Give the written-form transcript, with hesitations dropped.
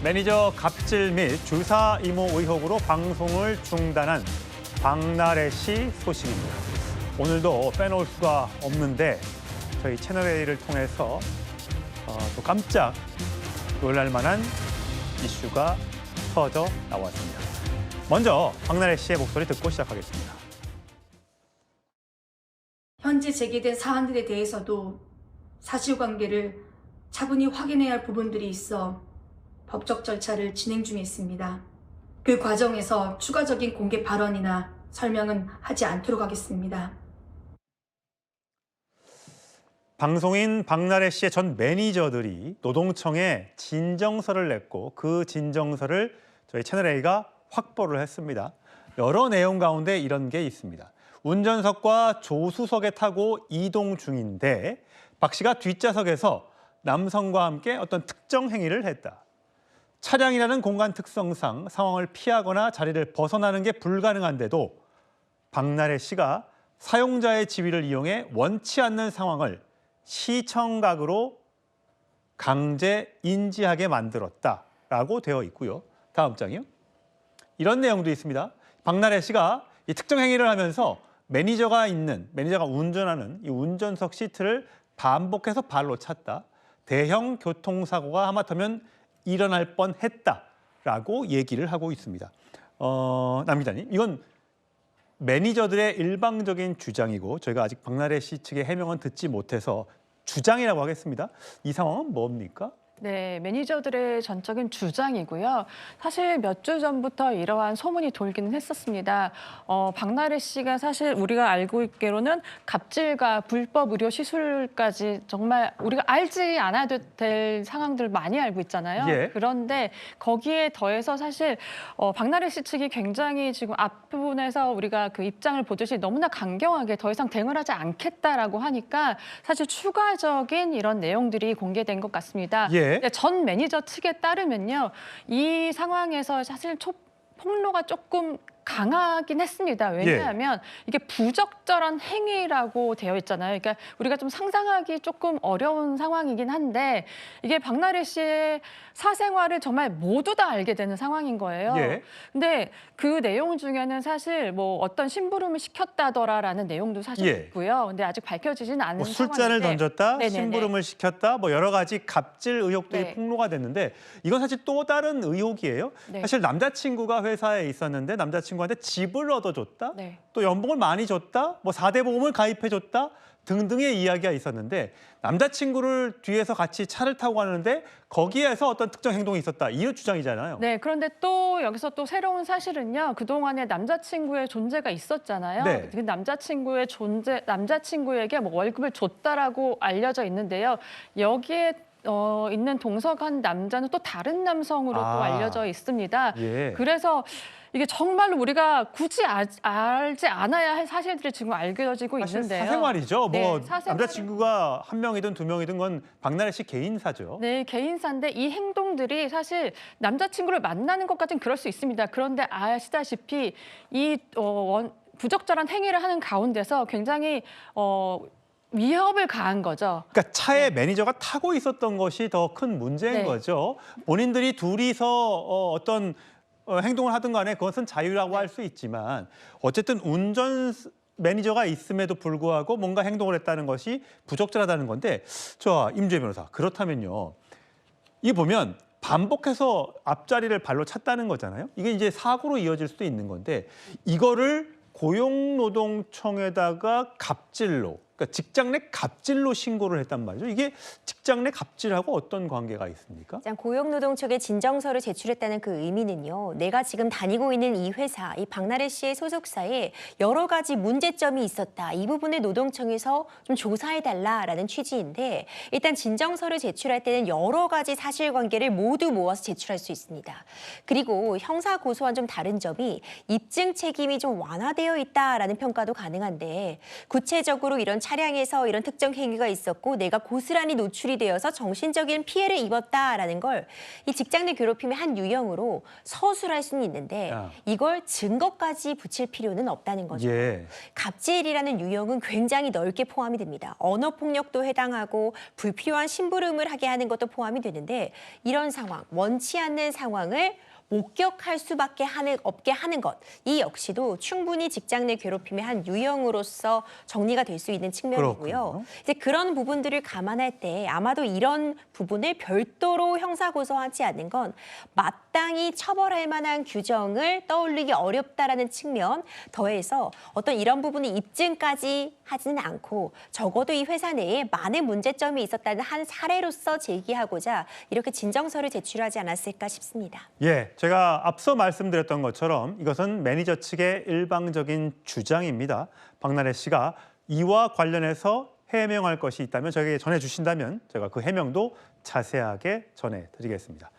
매니저 갑질 및 주사 이모 의혹으로 방송을 중단한 박나래 씨 소식입니다. 오늘도 빼놓을 수가 없는데 저희 채널A를 통해서 또 깜짝 놀랄 만한 이슈가 터져 나왔습니다. 먼저 박나래 씨의 목소리 듣고 시작하겠습니다. 현재 제기된 사안들에 대해서도 사실관계를 차분히 확인해야 할 부분들이 있어 법적 절차를 진행 중에 있습니다. 그 과정에서 추가적인 공개 발언이나 설명은 하지 않도록 하겠습니다. 방송인 박나래 씨의 전 매니저들이 노동청에 진정서를 냈고 그 진정서를 저희 채널A가 확보를 했습니다. 여러 내용 가운데 이런 게 있습니다. 운전석과 조수석에 타고 이동 중인데 박 씨가 뒷좌석에서 남성과 함께 어떤 특정 행위를 했다. 차량이라는 공간 특성상 상황을 피하거나 자리를 벗어나는 게 불가능한데도 박나래 씨가 사용자의 지위를 이용해 원치 않는 상황을 시청각으로 강제 인지하게 만들었다라고 되어 있고요. 다음 장이요. 이런 내용도 있습니다. 박나래 씨가 이 특정 행위를 하면서 매니저가 운전하는 이 운전석 시트를 반복해서 발로 찼다. 대형 교통사고가 하마터면 일어날 뻔했다라고 얘기를 하고 있습니다. 남 기자님, 이건 매니저들의 일방적인 주장이고 저희가 아직 박나래 씨 측의 해명은 듣지 못해서 주장이라고 하겠습니다. 이 상황은 뭡니까? 네, 매니저들의 전적인 주장이고요. 사실 몇 주 전부터 이러한 소문이 돌기는 했었습니다. 박나래 씨가 사실 우리가 알고 있기로는 갑질과 불법 의료 시술까지 정말 우리가 알지 않아도 될 상황들 많이 알고 있잖아요. 예. 그런데 거기에 더해서 사실 박나래 씨 측이 굉장히 지금 앞부분에서 우리가 그 입장을 보듯이 너무나 강경하게 더 이상 대응을 하지 않겠다라고 하니까 사실 추가적인 이런 내용들이 공개된 것 같습니다. 예. 전 매니저 측에 따르면요, 이 상황에서 사실 폭로가 조금 강하긴 했습니다. 왜냐하면 이게 부적절한 행위라고 되어 있잖아요. 그러니까 우리가 좀 상상하기 조금 어려운 상황이긴 한데 이게 박나래 씨의 사생활을 정말 모두 다 알게 되는 상황인 거예요. 예. 근데 그 내용 중에는 사실 뭐 어떤 심부름을 시켰다더라라는 내용도 사실 예. 있고요. 근데 아직 밝혀지진 않은 뭐 술잔을 상황인데. 던졌다, 네네네. 심부름을 시켰다, 뭐 여러 가지 갑질 의혹들이 네. 폭로가 됐는데 이건 사실 또 다른 의혹이에요. 네. 사실 남자친구가 회사에 있었는데 남자친구한테 집을 얻어줬다, 네. 또 연봉을 많이 줬다, 뭐 4대 보험을 가입해줬다 등등의 이야기가 있었는데 남자친구를 뒤에서 같이 차를 타고 가는데 거기에서 어떤 특정 행동이 있었다, 이 주장이잖아요. 네, 그런데 또 여기서 또 새로운 사실은요. 그동안에 남자친구의 존재가 있었잖아요. 네. 그 남자친구에게 뭐 월급을 줬다라고 알려져 있는데요. 여기에 있는 동석한 남자는 또 다른 남성으로 또 알려져 있습니다. 예. 그래서 이게 정말로 우리가 굳이 알지 않아야 할 사실들이 지금 알려지고 사실 있는데요. 사생활이죠. 네, 뭐 사생활은- 남자친구가 한 명이든 두 명이든 건 박나래 씨 개인사죠. 네, 개인사인데 이 행동들이 사실 남자친구를 만나는 것까지는 그럴 수 있습니다. 그런데 아시다시피 이 부적절한 행위를 하는 가운데서 굉장히 위협을 가한 거죠. 그러니까 차에 매니저가 타고 있었던 것이 더 큰 문제인 네. 거죠. 본인들이 둘이서 어떤 행동을 하든 간에 그것은 자유라고 할 수 있지만 어쨌든 운전 매니저가 있음에도 불구하고 뭔가 행동을 했다는 것이 부적절하다는 건데, 저 임주혜 변호사, 그렇다면요. 이 보면 반복해서 앞자리를 발로 찼다는 거잖아요. 이게 이제 사고로 이어질 수도 있는 건데 이거를 고용노동청에다가 갑질로, 그러니까 직장 내 갑질로 신고를 했단 말이죠. 이게 직장 내 갑질하고 어떤 관계가 있습니까? 고용노동청에 진정서를 제출했다는 그 의미는요. 내가 지금 다니고 있는 이 회사, 이 박나래 씨의 소속사에 여러 가지 문제점이 있었다. 이 부분을 노동청에서 좀 조사해달라라는 취지인데, 일단 진정서를 제출할 때는 여러 가지 사실관계를 모두 모아서 제출할 수 있습니다. 그리고 형사 고소와는 좀 다른 점이 입증 책임이 좀 완화되어 있다라는 평가도 가능한데, 구체적으로 이런 차량에서 이런 특정 행위가 있었고 내가 고스란히 노출이 되어서 정신적인 피해를 입었다라는 걸 이 직장 내 괴롭힘의 한 유형으로 서술할 수는 있는데 야. 이걸 증거까지 붙일 필요는 없다는 거죠. 예. 갑질이라는 유형은 굉장히 넓게 포함이 됩니다. 언어폭력도 해당하고 불필요한 심부름을 하게 하는 것도 포함이 되는데 이런 상황, 원치 않는 상황을 목격할 수밖에 없게 하는 것, 이 역시도 충분히 직장 내 괴롭힘의 한 유형으로서 정리가 될 수 있는 측면이고요. 그렇군요. 이제 그런 부분들을 감안할 때 아마도 이런 부분을 별도로 형사 고소하지 않는 건 마땅히 처벌할 만한 규정을 떠올리기 어렵다라는 측면, 더해서 어떤 이런 부분이 입증까지 하지는 않고 적어도 이 회사 내에 많은 문제점이 있었다는 한 사례로서 제기하고자 이렇게 진정서를 제출하지 않았을까 싶습니다. 예, 제가 앞서 말씀드렸던 것처럼 이것은 매니저 측의 일방적인 주장입니다. 박나래 씨가 이와 관련해서 해명할 것이 있다면 저에게 전해주신다면 제가 그 해명도 자세하게 전해드리겠습니다.